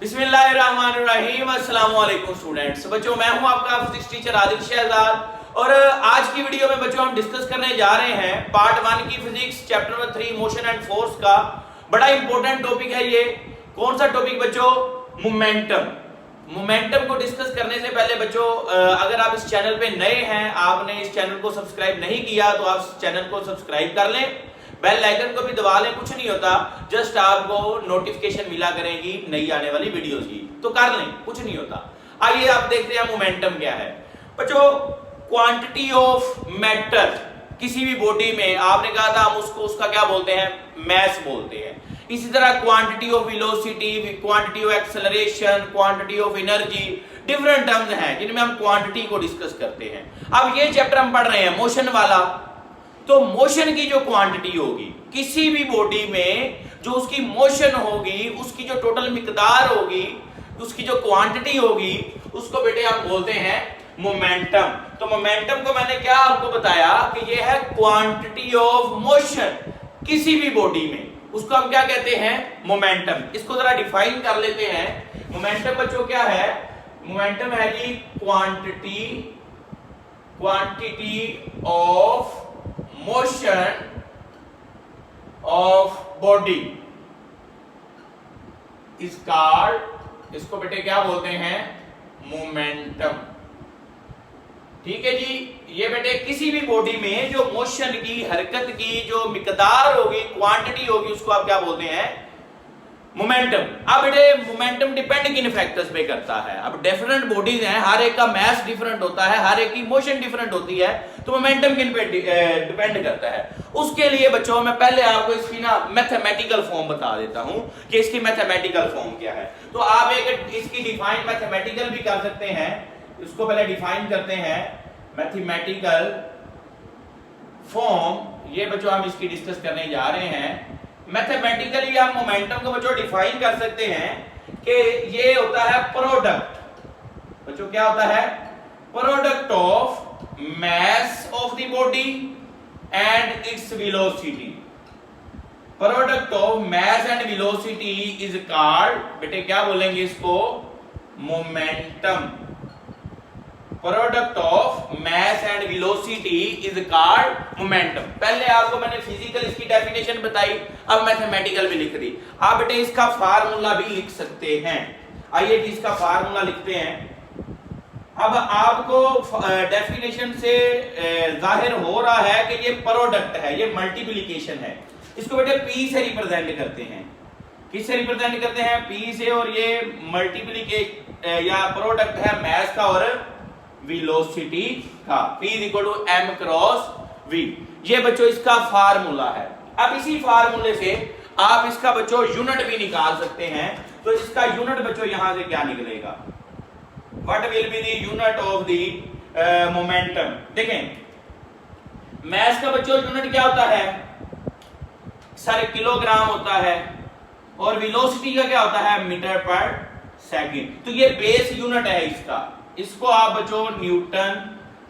बिस्मिल्लाहिर्रहमानिर्रहीम। अस्सलाम वालेकुम स्टूडेंट्स। बच्चों, मैं हूं आपका फिजिक्स टीचर आदिल शहजाद और आज की वीडियो में बच्चों हम डिस्कस करने जा रहे हैं पार्ट 1 की physics chapter number 3 motion and force का। बड़ा इंपॉर्टेंट टॉपिक है ये। कौन सा टॉपिक बच्चों? मोमेंटम। मोमेंटम को डिस्कस करने से पहले बच्चों, अगर आप इस चैनल पे नए हैं, आपने इस चैनल को सब्सक्राइब नहीं किया तो आप इस चैनल को सब्सक्राइब कर लें, बेल आइकन को भी दबा लें। कुछ नहीं होता, जस्ट आपको नोटिफिकेशन मिला करेगी नई आने वाली वीडियोस की, तो कर लें, कुछ नहीं होता। आइए आप देखते हैं मोमेंटम क्या है बच्चों। क्वांटिटी ऑफ मैटर किसी भी बॉडी में, आपने कहा था हम उसका क्या बोलते हैं? मैस बोलते हैं। इसी तरह quantity of velocity, quantity of acceleration, quantity of energy, different terms हैं जिनमें हम क्वांटिटी को डिस्कस करते हैं। अब ये चैप्टर हम पढ़ रहे हैं मोशन वाला, तो मोशन की जो क्वांटिटी होगी किसी भी बॉडी में, जो उसकी मोशन होगी, उसकी जो टोटल मिकदार होगी, उसकी जो क्वांटिटी होगी, उसको बेटे हम बोलते हैं मोमेंटम। तो मोमेंटम को मैंने क्या आपको बताया कि ये है क्वांटिटी ऑफ मोशन किसी भी बॉडी में, उसको हम क्या कहते हैं? मोमेंटम। इसको जरा डिफाइन कर लेते हैं। मोमेंटम बच्चों क्या है? मोमेंटम है जी quantity of motion of body is called, इसको बेटे क्या बोलते हैं? मोमेंटम। ठीक है जी। ये बेटे किसी भी बॉडी में जो मोशन की, हरकत की जो मिकदार होगी, क्वांटिटी होगी, उसको आप क्या बोलते हैं? मोमेंटम। अब बेटे मोमेंटम डिपेंड किन फैक्टर्स पे करता है? अब डिफरेंट बॉडीज हैं, हर एक का मास डिफरेंट होता है, हर एक की मोशन डिफरेंट होती है, तो मोमेंटम किन पे डिपेंड करता है? उसके लिए बच्चों मैं पहले आपको इसकी ना मैथमेटिकल फॉर्म बता देता हूं कि इसकी मैथमेटिकल फॉर्म क्या है। तो आप एक इसकी डिफाइन मैथमेटिकल भी कर सकते हैं। इसको पहले डिफाइन करते हैं, मैथमेटिकल फॉर्म। ये बच्चों हम इसकी डिस्कस करने जा रहे हैं। मैथमेटिकली हम मोमेंटम को बच्चों डिफाइन कर सकते हैं कि ये होता है प्रोडक्ट। बच्चों क्या होता है? Product of mass of the body and its velocity. Product of mass and velocity is called, बेटे क्या बोलेंगे इसको? Momentum. Product of mass and velocity is called momentum. पहले आपको मैंने फिजिकल इसकी डेफिनेशन बताई, अब मैथमेटिकल भी लिख दी। आप बेटे इसका फार्मूला भी लिख सकते हैं। आइए कि इसका फार्मूला लिखते हैं। अब आपको डेफिनेशन से जाहिर हो रहा है कि ये प्रोडक्ट है, ये मल्टीप्लिकेशन है। इसको बेटे पी से रिप्रेजेंट करते हैं। किससे रिप्रेजेंट करते हैं? पी से। और ये मल्टीप्लिकेशन या प्रोडक्ट है मास का और वेलोसिटी का। P is equal to m cross v। ये बच्चों इसका फार्मूला है। अब इसी फार्मूले से आप इसका बच्चों यूनिट भी निकाल सकते हैं। तो इसका यूनिट बच्चों यहां से क्या निकलेगा? What will be the unit of the momentum? देखें, मास का बच्चों यूनिट क्या होता है? सर किलोग्राम होता है। और वेलोसिटी का क्या होता है? Metre per second. तो ये बेस यूनिट है इसका। इसको आप बच्चों न्यूटन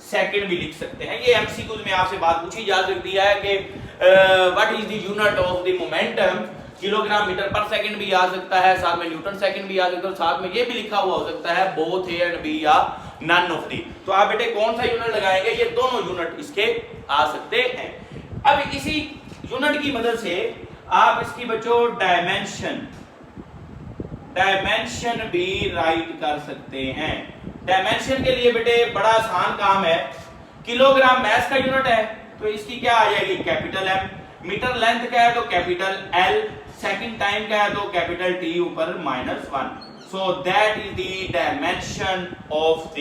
सेकंड भी लिख सकते हैं। ये एमसीक्यूज में आपसे बात पूछी जा सकती है कि what is the unit of the momentum. Kilogram metre per second भी आ सकता है, साथ में न्यूटन सेकंड भी आ सकता है, साथ में ये भी लिखा हुआ हो सकता है बोथ ए एंड बी या नन ऑफ दी। तो आप बेटे कौन सा यूनिट लगाएंगे? ये दोनों यूनिट इसके आ सकते हैं। अब इसी यूनिट की मदद से आप इसकी बच्चों डायमेंशन भी राइट कर सकते हैं। डायमेंशन के लिए बेटे बड़ा आसान काम है। किलोग्राम मास का यूनिट है तो इसकी क्या आ जाएगी? Capital M. मीटर लेंथ का है तो कैपिटल एल। सेकंड टाइम का है तो कैपिटल टी ऊपर -1। So that is the dimension of the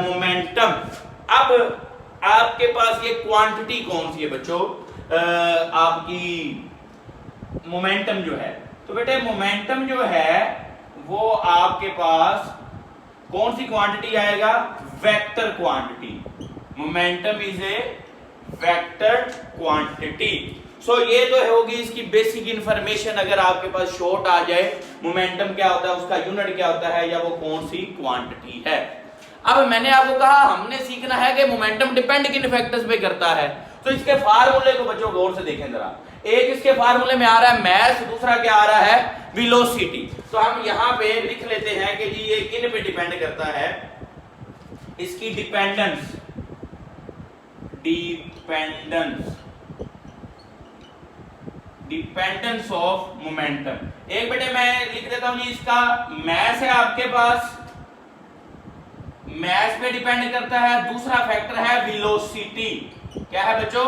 momentum. अब आपके पास ये क्वांटिटी कौन सी है बच्चों? आपकी मोमेंटम जो है, तो बेटे मोमेंटम जो है वो आपके पास कौन सी क्वांटिटी आएगा? Vector quantity. Momentum is a vector quantity. So ये तो होगी इसकी बेसिक इंफॉर्मेशन। अगर आपके पास शॉर्ट आ जाए मोमेंटम क्या होता है, उसका यूनिट क्या होता है, या वो कौन सी क्वांटिटी है। अब मैंने आपको कहा हमने सीखना है कि मोमेंटम डिपेंड किन फैक्टर्स पे करता है। तो इसके फार्मूले को बच्चों गौर से देखें जरा। एक इसके फार्मूले में आ रहा है मैस, दूसरा क्या आ रहा है वेलोसिटी। तो हम यहां पे लिख लेते हैं कि जी ये किन पे डिपेंड करता है, इसकी डिपेंडेंस ऑफ मोमेंटम। एक बेटे मैं लिख देता हूं जी, इसका मैस है आपके पास, मैस पे डिपेंड करता है, दूसरा फैक्टर है वेलोसिटी। क्या है बच्चों,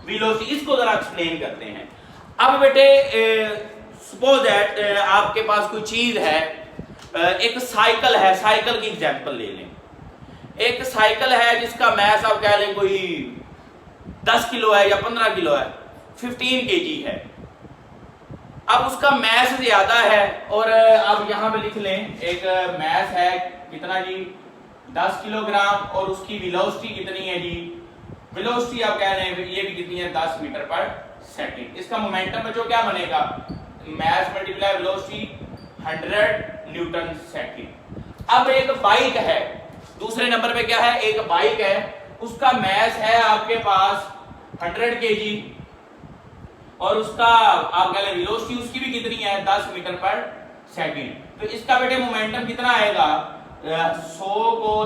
वेलोसिटी। इसको जरा एक्सप्लेन करते हैं। अब बेटे सपोज दैट आपके पास कोई चीज है, एक साइकिल है, साइकिल की एग्जांपल ले लें। एक साइकिल है जिसका मैस आप कह लें कोई 10 किलो है या 15 किलो है, 15 केजी है। अब उसका मैस ज्यादा है, और आप यहां पे लिख लें एक मैस है कितना जी 10 किलोग्राम, और उसकी वेलोसिटी कितनी है जी, वेलोसिटी आप कह रहे हैं ये भी कितनी है 10 मीटर पर सेकंड। इसका मोमेंटम बच्चों क्या बनेगा, mass multiply velocity 100 newton second. अब एक बाइक है, दूसरे नंबर पे क्या है, एक बाइक है, उसका मैस है आपके पास 100 केजी, और उसका आप कह लें वेलोसिटी उसकी भी कितनी है 10 मीटर पर सेकंड। तो इसका बेटे मोमेंटम कितना आएगा, 100 को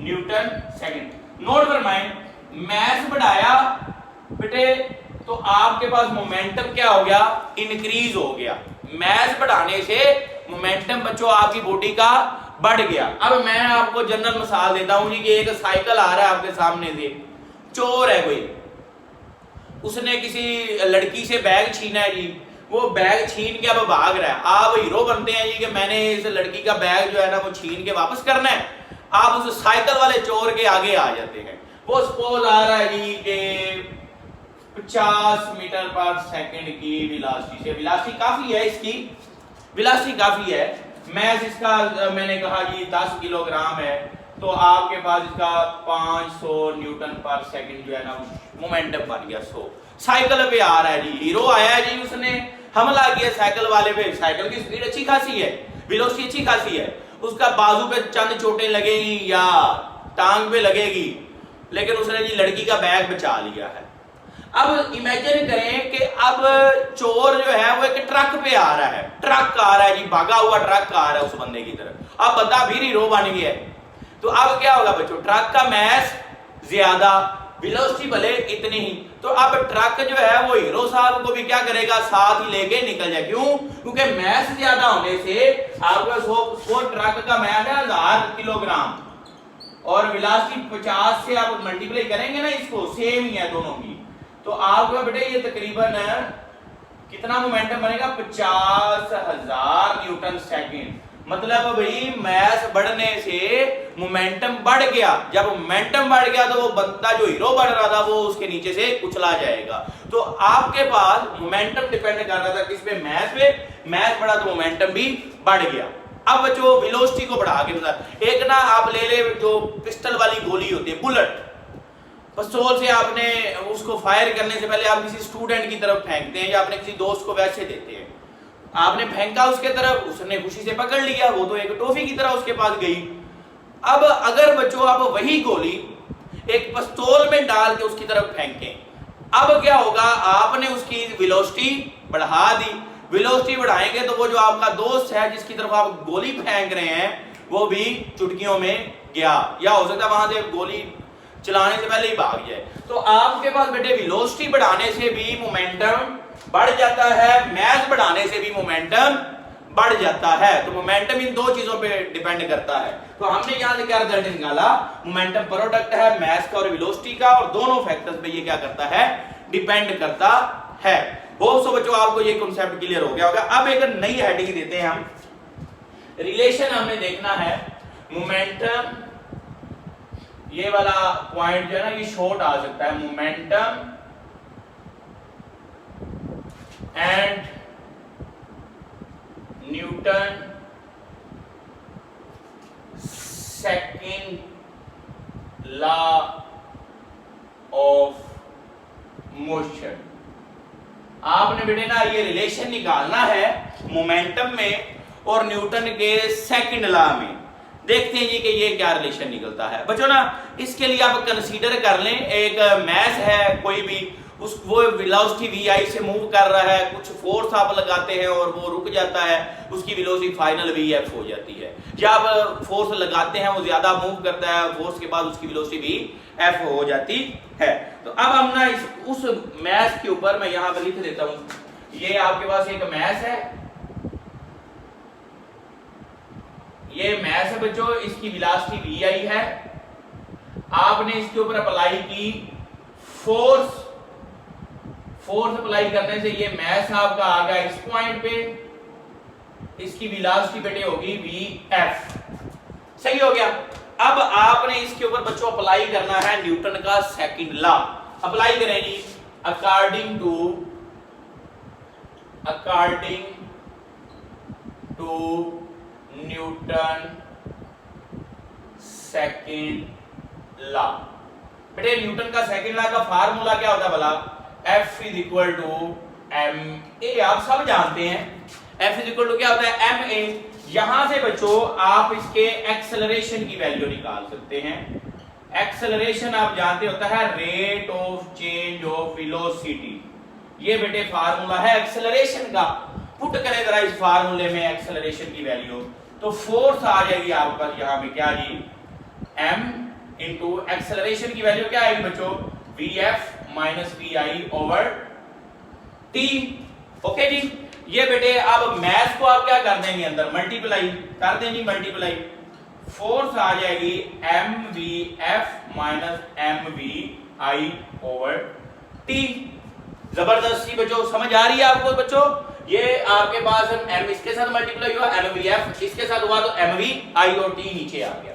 न्यूटन सेकंड। नोट फरमाएं, मैस बढ़ाया बेटे तो आपके पास मोमेंटम क्या हो गया, इंक्रीज हो गया। मैस बढ़ाने से मोमेंटम बच्चों आपकी बॉडी का बढ़ गया। अब मैं आपको जनरल मिसाल देता हूं जी कि एक साइकिल आ रहा है आपके सामने से, चोर है कोई, उसने किसी लड़की से बैग छीना है जी, वो बैग छीन के अब भाग रहा है। आप हीरो बनते हैं जी कि मैंने इस लड़की का बैग जो है ना वो छीन के वापस करना है, आप उस साइकिल वाले चोर के आगे आ जाते हैं। वो सपोज आ रहा है जी कि 50 मीटर पर सेकंड की वेलोसिटी से, वेलोसिटी काफी है, इसकी वेलोसिटी काफी है। मैस इसका मैंने कहा जी 10 किलोग्राम है, तो आपके पास इसका 500 न्यूटन पर सेकंड जो है ना मोमेंटम बन गया 100। साइकिल पे आ रहा है जी, हीरो आया है जी, उसने हमला किया साइकिल वाले पे, साइकिल की स्पीड अच्छी खासी है, वेलोसिटी अच्छी खासी है, उसका बाजू पे चंद चोटें लगेगी या टांग पे लगेगी, लेकिन उसने जी लड़की का बैग बचा लिया है। अब इमेजिन करें कि अब चोर जो है वो एक ट्रक पे आ रहा है, ट्रक आ रहा है जी, भागा हुआ ट्रक आ रहा है उस बंदे की तरफ। अब बंदा फिर हीरो बन गया है, तो अब क्या होगा बच्चों, ट्रक का मैस ज्यादा, वेलोसिटी भले इतनी ही, तो अब ट्रक जो है वो हीरो साहब को भी क्या करेगा, साथ ही लेके निकल जाए। क्यों, क्योंकि मैस ज्यादा होने से आपका 100 ट्रक का मैस है 1000 किलोग्राम, और वेलोसिटी 50 से आप मल्टीप्लाई करेंगे ना, इसको सेम ही है दोनों की, तो आपका बेटे ये तकरीबन कितना मोमेंटम बनेगा, 50,000 न्यूटन सेकंड। मतलब भाई मैस बढ़ने से मोमेंटम बढ़ गया, जब मोमेंटम बढ़ गया तो वो बंदा जो हीरो बढ़ रहा था वो उसके नीचे से कुचला जाएगा। तो आपके पास मोमेंटम डिपेंड कर रहा था किस पे, मैस पे, मैस बढ़ा तो मोमेंटम भी बढ़ गया। अब जो वेलोसिटी को बढ़ा के बता, एक ना आप ले ले जो पिस्टल वाली गोली होती है, बुलेट, पिस्तौल से आपने उसको फायर करने से पहले आप किसी स्टूडेंट की तरफ फेंकते हैं या अपने किसी दोस्त को वैसे देते हैं, आपने फेंका उसके तरफ, उसने खुशी से पकड़ लिया, वो तो एक टॉफी की तरह उसके पास गई। अब अगर बच्चों आप वही गोली एक पिस्तौल में डाल के उसकी तरफ फेंकें, अब क्या होगा, आपने उसकी वेलोसिटी बढ़ा दी, वेलोसिटी बढ़ाएंगे तो वो जो आपका दोस्त है जिसकी तरफ आप गोली फेंक रहे हैं वो भी चुटकियों में गया, या हो सकता है वहां से गोली चलाने से पहले ही भाग जाए। तो आपके पास बेटे वेलोसिटी बढ़ाने से भी मोमेंटम बढ़ जाता है, मैस बढ़ाने से भी मोमेंटम बढ़ जाता है। तो मोमेंटम इन दो चीजों पे डिपेंड करता है। तो हमने यहां से क्या रिजल्ट निकाला, मोमेंटम प्रोडक्ट है मैस का और वेलोसिटी का, और दोनों फैक्टर्स पे ये क्या करता है, डिपेंड करता है। होप सो बच्चों आपको ये कांसेप्ट क्लियर हो गया होगा। अब एक नई हेडिंग देते हैं हम, रिलेशन हमने देखना है मोमेंटम, ये वाला पॉइंट जो है ना ये शॉर्ट आ सकता है, momentum and Newton second law of motion. आपने बेटे ना ये रिलेशन निकालना है मोमेंटम में और न्यूटन के सेकंड लॉ में। देखते हैं जी कि ये क्या रिलेशन निकलता है बच्चों ना। इसके लिए आप कंसीडर कर लें एक मैस है कोई भी, उस वो वेलोसिटी vi से मूव कर रहा है, कुछ फोर्स आप लगाते हैं और वो रुक जाता है, उसकी वेलोसिटी फाइनल vf हो जाती है। या आप फोर्स लगाते हैं वो ज्यादा मूव करता है, फोर्स के बाद उसकी वेलोसिटी vf हो जाती है। तो अब हम ना उस मैस के ऊपर मैं यहां पर लिख देता हूं, ये आपके पास एक मैस है, ये मैस है बच्चों, इसकी वेलोसिटी vi है, आपने इसके ऊपर अप्लाई की फोर्स, फोर्स अप्लाई करने से ये मैस आपका आ गया इस पॉइंट पे, इसकी वेलोसिटी बेटे होगी vf, सही हो गया। अब आपने इसके ऊपर बच्चों अप्लाई करना है न्यूटन का सेकंड लॉ, अप्लाई करें जी। According to Newton second law, बेटे न्यूटन का सेकंड लॉ का फार्मूला क्या होता है भला, F is equal to m a, आप सब जानते हैं F इज इक्वल टू क्या होता है एम ए। यहां से बच्चों आप इसके एक्सेलरेशन की वैल्यू निकाल सकते हैं। एक्सेलरेशन आप जानते होता है rate of change of velocity, ये बेटे फार्मूला है एक्सेलरेशन का। पुट करें जरा इस फार्मूले में एक्सेलरेशन की वैल्यू, तो फोर्स आ जाएगी आपके पास यहां पे क्या जी, m इंटू एक्सेलरेशन की वैल्यू क्या आएगी बच्चों, vf minus vi over t। Okay जी, ये बेटे अब मैथ को आप क्या कर देंगे अंदर मल्टीप्लाई कर देंगे, मल्टीप्लाई फोर्स आ जाएगी mvf minus mvi over t। जबरदस्ती बच्चों समझ आ रही है आपको बच्चों, ये आपके पास m इसके साथ मल्टीप्लाई हुआ, mvf इसके साथ हुआ तो mvi और t नीचे आ गया।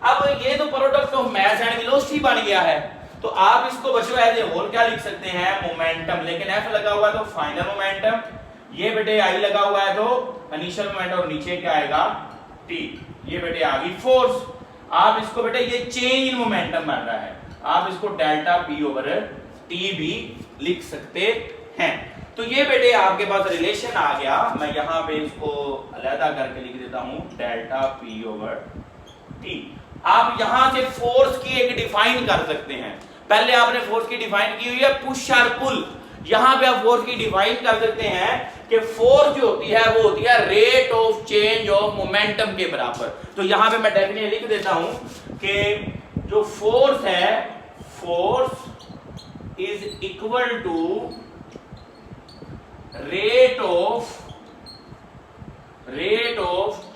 अब ये तो product of mass and velocity बन गया है, तो आप इसको बच्चों एज ए होल क्या लिख सकते हैं, मोमेंटम, लेकिन F लगा हुआ है तो फाइनल मोमेंटम, ये बेटे I लगा हुआ है तो इनिशियल मोमेंटम, और नीचे क्या आएगा T, ये बेटे आ गई फोर्स। आप इसको बेटे ये चेंज इन मोमेंटम बन रहा है, आप इसको डेल्टा P ओवर T भी लिख सकते हैं। तो ये बेटे आपके पास रिलेशन आ गया, मैं यहां पे इसको अलग करके लिख देता हूं डेल्टा P ओवर T। आप यहां से फोर्स की एक डिफाइन कर सकते हैं, पहले आपने फोर्स की डिफाइन की हुई है पुश और पुल, यहां पे आप फोर्स की डिफाइन कर सकते हैं कि फोर्स जो होती है वो होती है rate of change of momentum के बराबर। तो यहां पे मैं डेफिनेटली लिख देता हूं कि जो फोर्स है, force is equal to rate of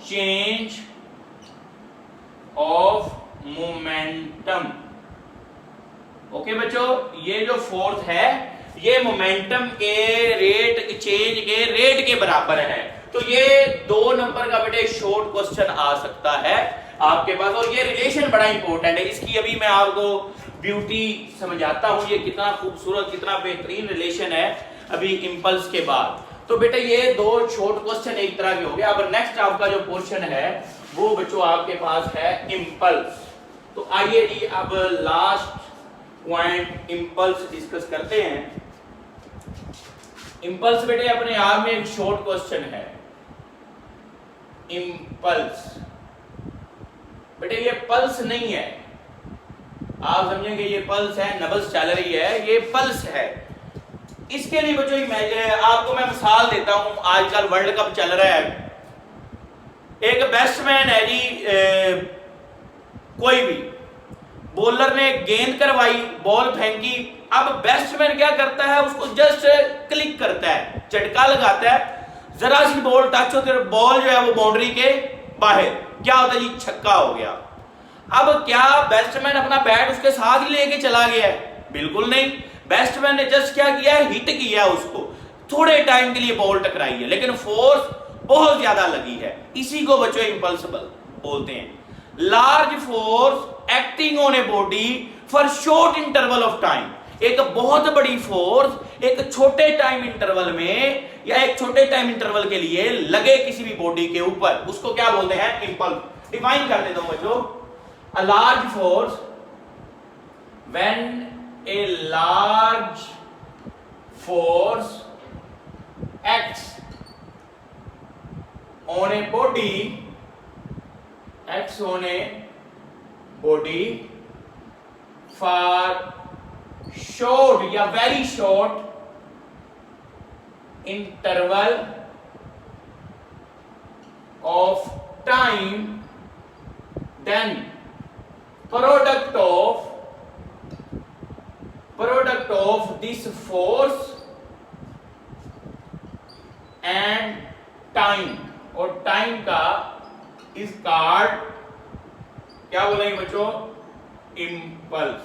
change of momentum. Okay बच्चों, ये जो फोर्स है ये मोमेंटम के रेट चेंज के रेट के बराबर है। तो ये 2 नंबर का बेटे शॉर्ट क्वेश्चन आ सकता है आपके पास, और ये रिलेशन बड़ा इंपॉर्टेंट है, इसकी अभी मैं आपको ब्यूटी समझाता हूं, ये कितना खूबसूरत कितना बेहतरीन रिलेशन है अभी इंपल्स के बाद। तो बेटे ये 2 शॉर्ट क्वेश्चन एक तरह के हो गए। अब नेक्स्ट आपका जो क्वेश्चन है वो बच्चों आपके पास है इंपल्स। तो आइए जी अब लास्ट पॉइंट इंपल्स डिस्कस करते हैं। इंपल्स बेटे अपने आप में एक शॉर्ट क्वेश्चन है। इंपल्स बेटे ये पल्स नहीं है, आप समझेंगे ये पल्स है, नब्ज चल रही है, ये पल्स है। इसके लिए बच्चों आपको मैं मिसाल देता हूं, आजकल वर्ल्ड कप चल रहा है, एक बैट्समैन है जी कोई भी, बॉलर ने गेंद करवाई, बॉल फेंकी, अब बैट्समैन क्या करता है उसको जस्ट क्लिक करता है, झटका लगाता है, जरा सी बॉल टच होती है, बॉल जो है वो बाउंड्री के बाहर, क्या होता है जी, छक्का हो गया। अब क्या बैट्समैन अपना बैट उसके साथ ही लेके चला गया है? बिल्कुल नहीं, बैट्समैन ने जस्ट क्या किया है, हिट किया उसको, थोड़े टाइम के लिए बॉल टकराई है, लेकिन फोर्स बहुत ज्यादा लगी है, इसी को बच्चों इंपल्सिबल बोलते हैं। Large force acting on a body for short interval of time, एक बहुत बड़ी फोर्स एक छोटे टाइम इंटरवल में या एक छोटे टाइम इंटरवल के लिए लगे किसी भी बॉडी के ऊपर, उसको क्या बोलते हैं, इंपल्स। डिफाइन कर देता हूं बच्चों, a large force, when a large force acts on a body acts on a body for short या very short interval of time, then product of this force and time, और time का इस card क्या बोलेंगे बच्चों, impulse.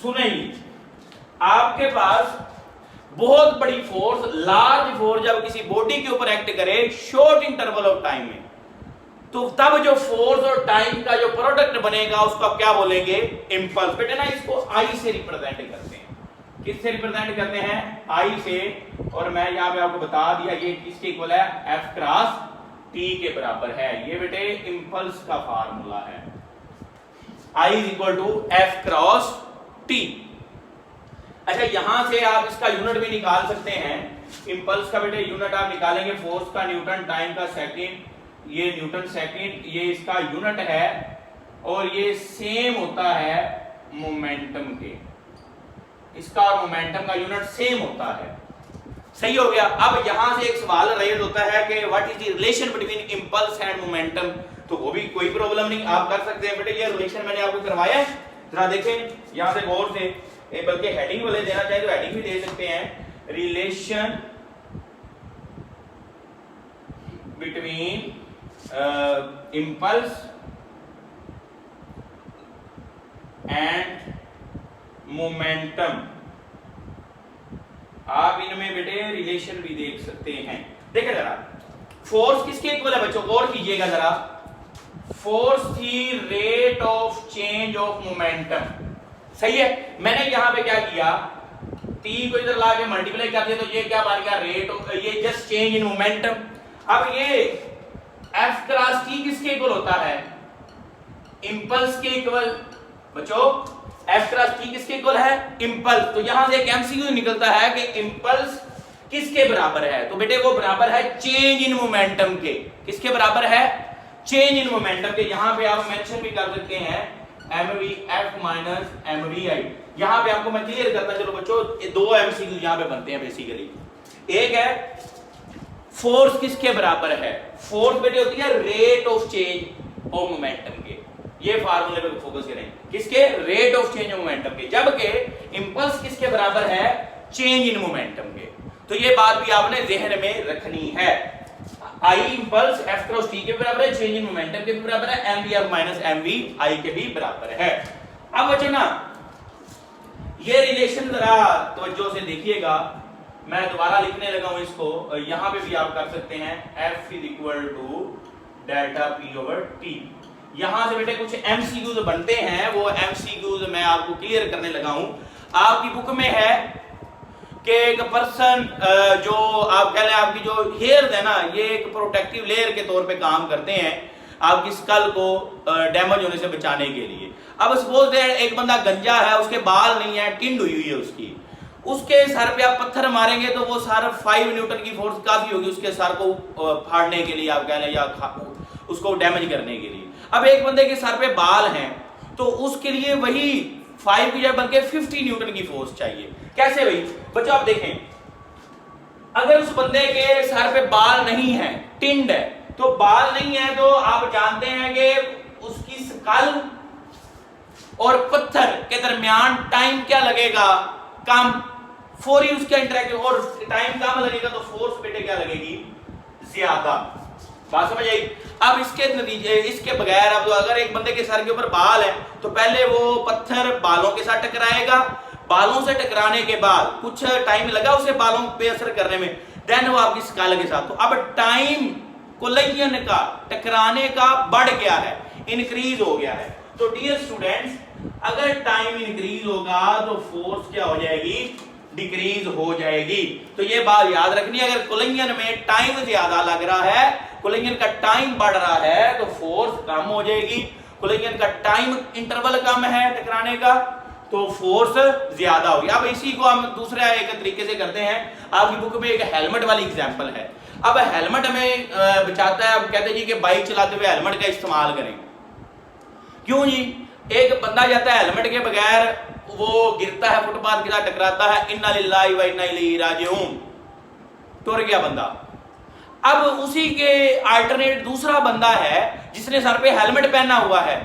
सुनेंगे, आपके पास बहुत बड़ी फोर्स, लार्ज फोर्स जब किसी बॉडी के ऊपर एक्ट करे शॉर्ट इंटरवल ऑफ टाइम में, तो तब जो फोर्स और टाइम का जो प्रोडक्ट बनेगा उसको आप क्या बोलेंगे, इंपल्स। बेटे ना इसको आई से रिप्रेजेंट करते हैं। किससे रिप्रेजेंट करते हैं, आई से। और मैं यहां पे आपको बता दिया ये किसके इक्वल है, एफ क्रॉस टी के बराबर है। ये बेटे इंपल्स का फार्मूला है, I is equal to f cross t. अच्छा, यहां से आप इसका यूनिट भी निकाल सकते हैं। इंपल्स का बेटे यूनिट आप निकालेंगे, फोर्स का न्यूटन, टाइम का सेकंड, ये न्यूटन सेकंड, ये इसका यूनिट है। और ये सेम होता है मोमेंटम के, इसका और मोमेंटम का यूनिट सेम होता है। सही हो गया। अब यहां से एक सवाल रेज होता है कि what is the relation between impulse and momentum, तो वो भी कोई प्रॉब्लम नहीं, आप कर सकते हैं बेटे। ये रिलेशन मैंने आपको करवाया है, जरा देखें यहां से गौर से, बल्कि हेडिंग वाले देना चाहे तो हेडिंग भी दे सकते हैं, relation between impulse and momentum. आप इनमें बेटे रिलेशन भी देख सकते हैं। देखिए जरा, फोर्स किसके इक्वल है बच्चों, गौर कीजिएगा जरा। फोर्स थी rate of change of momentum, सही है। मैंने यहां पे क्या किया, t को इधर ला के मल्टीप्लाई कर दिया, तो ये क्या बन गया, रेट ऑफ, ये जस्ट चेंज इन मोमेंटम। अब ये f क्रॉस t किसके इक्वल होता है, इंपल्स के इक्वल। बच्चों f क्रॉस t किसके इक्वल है, इंपल्स। तो यहां से एक एमसीक्यू निकलता है कि इंपल्स किसके बराबर है, तो बेटे वो बराबर है चेंज इन मोमेंटम के। किसके बराबर है, चेंज इन मोमेंटम के। यहां पे आप मेंशन भी कर सकते हैं mvf माइनस mvi। यहां पे आपको मैं क्लियर करता चलो बच्चों, ये दो एमसीक्यू यहां पे बनते हैं बेसिकली। एक है फोर्स किसके बराबर है, फोर्स बेटे होती है rate of change of momentum के। ये फार्मूले पे फोकस करें, किसके, rate of change of momentum के। जबकि इंपल्स किसके बराबर है, चेंज इन मोमेंटम के। तो ये बात भी आपने ज़हन में रखनी है। आई इंपल्स एफ क्रॉस टी के बराबर है, चेंज इन मोमेंटम के भी बराबर है, mvf माइनस mv आई के भी बराबर है। अब बच्चों ना ये रिलेशन जरा तवज्जो से देखिएगा, मैं दोबारा लिखने लगा हूं इसको, यहां पे भी आप कर सकते हैं, f is equal to delta p over t। यहां से बेटे कुछ एमसीक्यूज बनते हैं, वो एमसीक्यूज मैं आपको क्लियर करने लगा हूं। आपकी बुक में है कि एक पर्सन जो आप कह लें आपकी जो हेयर्स है ना, ये एक प्रोटेक्टिव लेयर के तौर पे काम करते हैं आपकी स्कल को डैमेज होने से बचाने के लिए। अब सपोज एक बंदा गंजा है, उसके बाल नहीं है, टिंड हुई है उसकी, उसके सर पे आप पत्थर मारेंगे तो वो सर 5 न्यूटन की फोर्स काफी होगी उसके सर को फाड़ने के लिए, आप कह लें, या उसको डैमेज करने के लिए। अब एक बंदे के सर पे बाल हैं तो उसके लिए वही 5 की जगह बल्कि 50 न्यूटन की फोर्स चाहिए। कैसे भाई बच्चों, आप देखें, अगर उस बंदे के सर पे बाल नहीं है, टिंड है, तो बाल नहीं है तो आप जानते हैं कि उसकी स्कल और पत्थर के दरमियान टाइम क्या लगेगा, कम, फौरी उसका इंटरेक्शन, और टाइम कम लगेगा तो फोर्स बेटे क्या लगेगी, ज्यादा। बात समझ आई। अब इसके नतीजे, इसके बगैर अब अगर एक बंदे के सर के ऊपर बाल है तो पहले वो पत्थर बालों के साथ टकराएगा, बालों से टकराने के बाद कुछ टाइम लगा उसे बालों पे असर करने में, देन वो आपकी स्कल के साथ। तो अब टाइम कोलिजन का, टकराने का बढ़ गया है, इंक्रीज हो गया है। तो डियर स्टूडेंट्स, अगर टाइम इंक्रीज होगा तो फोर्स क्या हो जाएगी, डिक्रीज हो जाएगी। तो ये बात याद रखनी है, अगर कोलिजन में टाइम ज्यादा लग रहा है, कोलिजन का टाइम बढ़ रहा है, तो फोर्स कम हो जाएगी। कोलिजन का टाइम इंटरवल कम है टकराने का तो फोर्स ज्यादा होगी। अब इसी को हम दूसरे एक तरीके से करते हैं। आपकी बुक में एक हेलमेट वाली एग्जांपल है। अब हेलमेट हमें बचाता है, अब कहते हैं जी कि बाइक चलाते हुए हेलमेट का इस्तेमाल करें। क्यों जी? एक बंदा जाता है हेलमेट के बगैर, वो गिरता है, फुटपाथ के साथ टकराता है, इन्ना लिल्लाहि व इन्ना इलैहि राजिऊन, टूट गया बंदा। अब उसी के अल्टरनेट दूसरा बंदा है जिसने सर पे हेलमेट पहना हुआ है।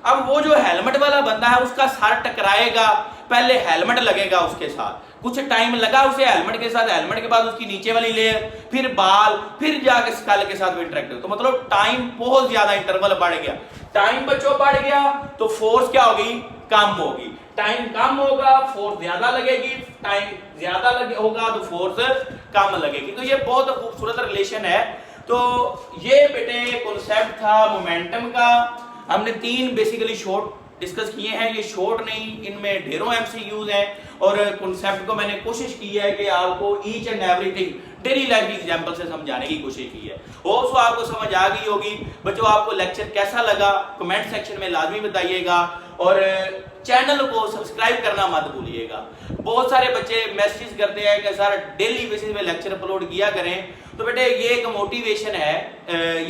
अब वो जो हेलमेट वाला बंदा है उसका सर टकराएगा, पहले हेलमेट लगेगा उसके साथ, कुछ टाइम लगा उसे हेलमेट के साथ, हेलमेट के बाद उसकी नीचे वाली लेयर, फिर बाल, फिर जाके स्कल के साथ इंटरेक्ट हो, तो मतलब टाइम बहुत ज्यादा इंटरवल बढ़ गया। टाइम बच्चों बढ़ गया तो फोर्स क्या होगी? कम होगी। टाइम कम होगा, फोर्स ज्यादा लगेगी, टाइम ज्यादा होगा तो फोर्स कम लगेगी। तो ये बहुत खूबसूरत रिलेशन है। तो ये बेटे कॉन्सेप्ट था मोमेंटम का। हमने 3 बेसिकली शॉर्ट डिस्कस किए हैं, ये शॉर्ट नहीं, इनमें ढेरों एमसीक्यूज हैं और कॉन्सेप्ट को मैंने कोशिश की है कि आपको each and everything daily life की एग्जांपल से समझाने की कोशिश की है। होप सो आपको समझ आ गई होगी। बच्चों आपको लेक्चर कैसा लगा कमेंट सेक्शन में लाजमी बताइएगा और चैनल को सब्सक्राइब करना मत भूलिएगा। बहुत सारे बच्चे मैसेज करते हैं कि सर डेली बेसिस पे लेक्चर अपलोड किया करें, तो बेटे ये एक मोटिवेशन है,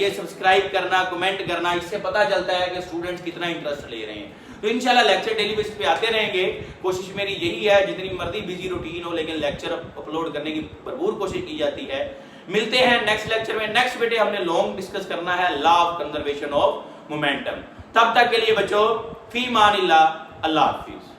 ये सब्सक्राइब करना, कमेंट करना, इससे पता चलता है कि स्टूडेंट्स कितना इंटरेस्ट ले रहे हैं। तो इंशाल्लाह लेक्चर डेली बेसिस पे आते रहेंगे। कोशिश मेरी यही है, जितनी मर्जी बिजी रूटीन हो लेकिन लेक्चर अपलोड करने की भरपूर कोशिश की जाती है। मिलते हैं नेक्स्ट लेक्चर में। नेक्स्ट बेटे हमने लॉन्ग डिस्कस करना है law of conservation of momentum. तब तक के लिए बच्चों फी मानिल्लाह, अल्लाह हाफिज।